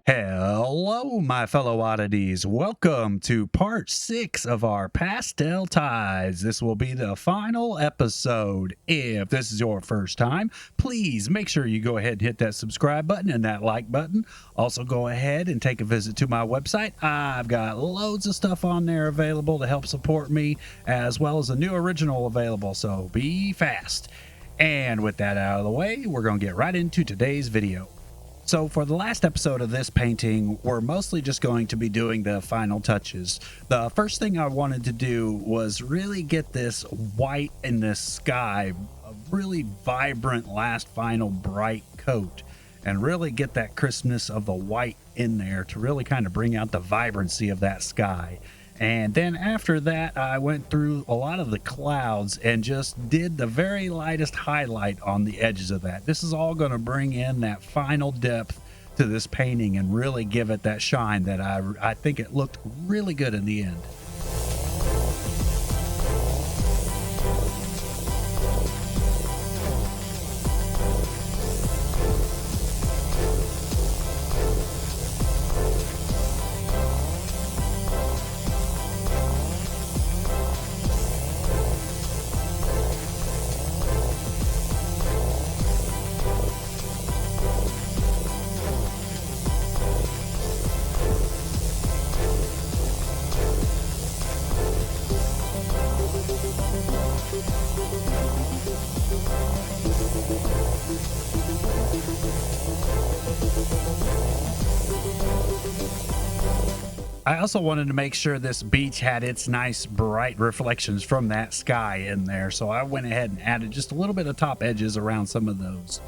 Hello, my fellow oddities. Welcome to part 6 of our Pastel Ties. This will be the final episode. If this is your first time, please make sure you go ahead and hit that subscribe button and that like button. Also, go ahead and take a visit to my website. I've got loads of stuff on there available to help support me, as well as a new original available, so be fast. And with that out of the way, we're going to get right into today's video. So for the last episode of this painting, we're mostly just going to be doing the final touches. The first thing I wanted to do was really get this white in the sky, a really vibrant last final bright coat, and really get that crispness of the white in there to really kind of bring out the vibrancy of that sky. And then after that, I went through a lot of the clouds and just did the very lightest highlight on the edges of that. This is all going to bring in that final depth to this painting and really give it that shine that I think it looked really good in the end. I also wanted to make sure this beach had its nice bright reflections from that sky in there, so I went ahead and added just a little bit of top edges around some of those.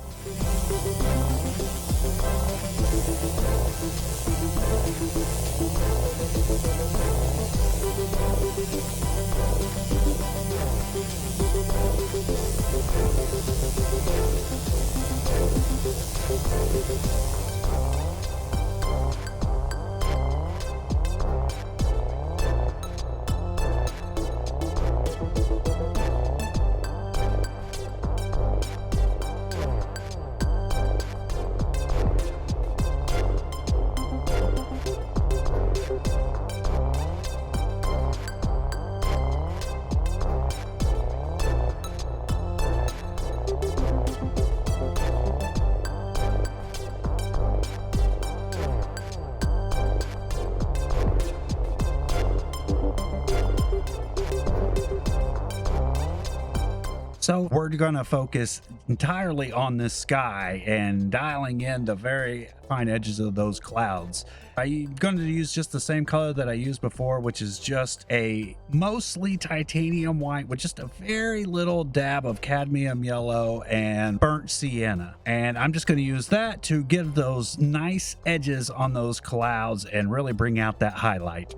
So we're going to focus entirely on this sky and dialing in the very fine edges of those clouds. I'm going to use just the same color that I used before, which is just a mostly titanium white with just a very little dab of cadmium yellow and burnt sienna. And I'm just going to use that to give those nice edges on those clouds and really bring out that highlight.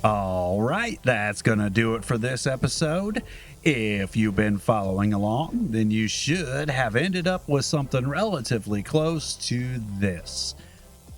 All right, that's going to do it for this episode. If you've been following along, then you should have ended up with something relatively close to this.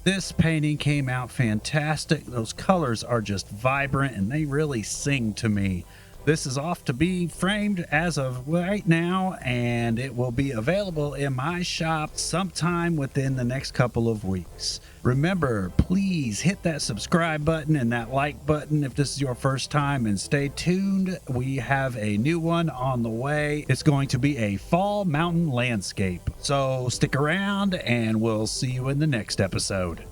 This painting came out fantastic. Those colors are just vibrant and they really sing to me. This is off to be framed as of right now, and it will be available in my shop sometime within the next couple of weeks. Remember, please hit that subscribe button and that like button if this is your first time, and stay tuned. We have a new one on the way. It's going to be a fall mountain landscape. So stick around and we'll see you in the next episode.